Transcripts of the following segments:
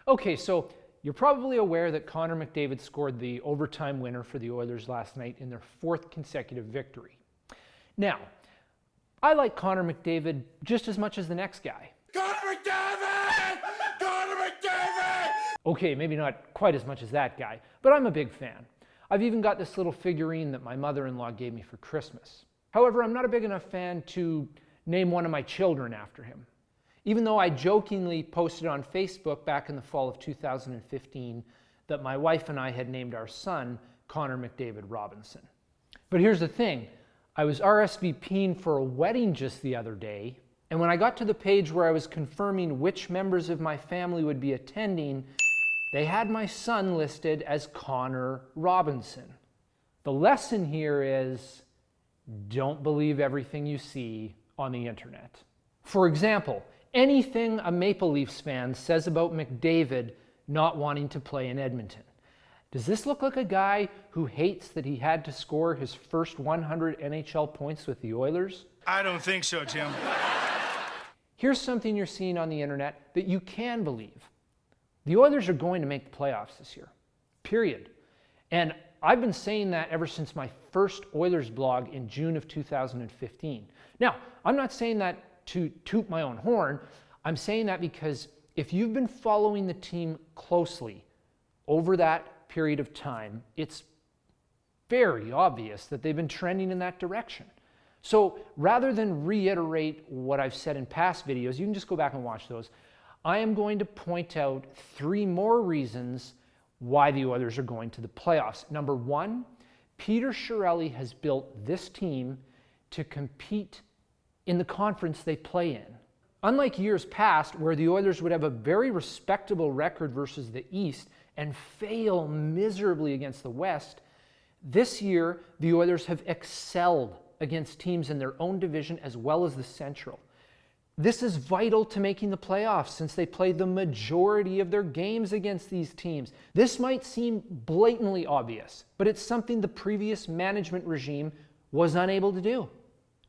Okay, so you're probably aware that Connor McDavid scored the overtime winner for the Oilers last night in their 4th consecutive victory. Now, I like Connor McDavid just as much as the next guy. Connor McDavid! Connor McDavid! Okay, maybe not quite as much as that guy, but I'm a big fan. I've even got this little figurine that my mother-in-law gave me for Christmas. However, I'm not a big enough fan to name one of my children after him. Even though I jokingly posted on Facebook back in the fall of 2015 that my wife and I had named our son Connor McDavid Robinson. But here's the thing, I was RSVPing for a wedding just the other day, and when I got to the page where I was confirming which members of my family would be attending, they had my son listed as Connor Robinson. The lesson here is, don't believe everything you see on the internet. For example, anything a Maple Leafs fan says about McDavid not wanting to play in Edmonton. Does this look like a guy who hates that he had to score his first 100 NHL points with the Oilers? I don't think so, Tim. Here's something you're seeing on the internet that you can believe. The Oilers are going to make the playoffs this year, period. And I've been saying that ever since my first Oilers blog in June of 2015. Now, I'm not saying that to toot my own horn. I'm saying that because if you've been following the team closely over that period of time, it's very obvious that they've been trending in that direction. So rather than reiterate what I've said in past videos, you can just go back and watch those. I am going to point out 3 more reasons why the Oilers are going to the playoffs. Number 1, Peter Chiarelli has built this team to compete in the conference they play in. Unlike years past, where the Oilers would have a very respectable record versus the East and fail miserably against the West, this year the Oilers have excelled against teams in their own division as well as the Central. This is vital to making the playoffs since they play the majority of their games against these teams. This might seem blatantly obvious, but it's something the previous management regime was unable to do.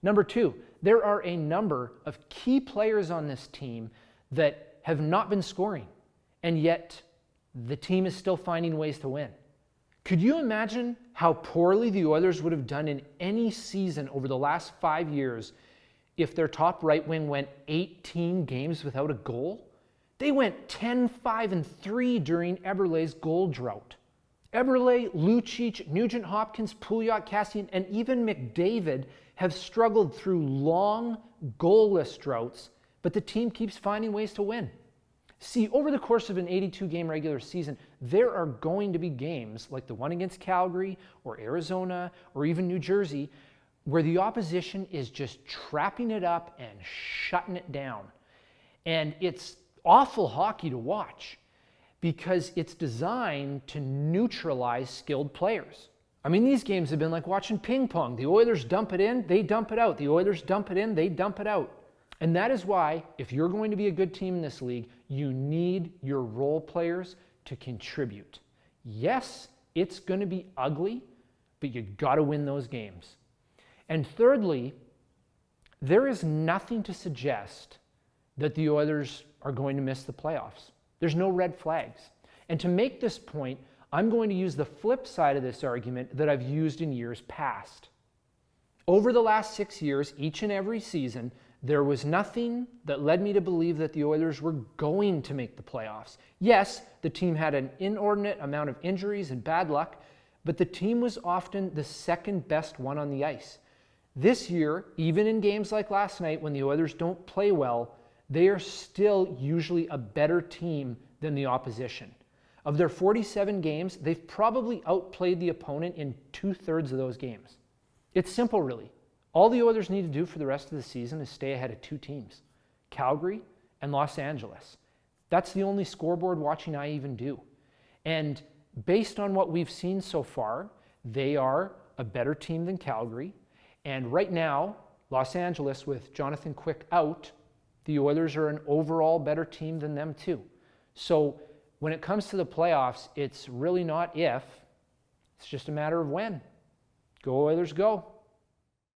Number 2, there are a number of key players on this team that have not been scoring, and yet the team is still finding ways to win. Could you imagine how poorly the Oilers would have done in any season over the last 5 years if their top right wing went 18 games without a goal? They went 10-5-3 during Eberle's goal drought. Eberle, Lucic, Nugent-Hopkins, Pouliot, Kassian, and even McDavid have struggled through long, goalless droughts, but the team keeps finding ways to win. See, over the course of an 82-game regular season, there are going to be games like the one against Calgary or Arizona or even New Jersey where the opposition is just trapping it up and shutting it down. And it's awful hockey to watch because it's designed to neutralize skilled players. I mean, these games have been like watching ping pong. The Oilers dump it in, they dump it out. The Oilers dump it in, they dump it out. And that is why, if you're going to be a good team in this league, you need your role players to contribute. Yes, it's going to be ugly, but you got to win those games. And thirdly, there is nothing to suggest that the Oilers are going to miss the playoffs. There's no red flags. And to make this point, I'm going to use the flip side of this argument that I've used in years past. Over the last 6 years, each and every season, there was nothing that led me to believe that the Oilers were going to make the playoffs. Yes, the team had an inordinate amount of injuries and bad luck, but the team was often the second best one on the ice. This year, even in games like last night when the Oilers don't play well, they are still usually a better team than the opposition. Of their 47 games, they've probably outplayed the opponent in 2/3 of those games. It's simple, really. All the Oilers need to do for the rest of the season is stay ahead of 2 teams, Calgary and Los Angeles. That's the only scoreboard watching I even do. And based on what we've seen so far, they are a better team than Calgary. And right now, Los Angeles, with Jonathan Quick out, the Oilers are an overall better team than them too. So when it comes to the playoffs, it's really not if, it's just a matter of when. Go Oilers, go.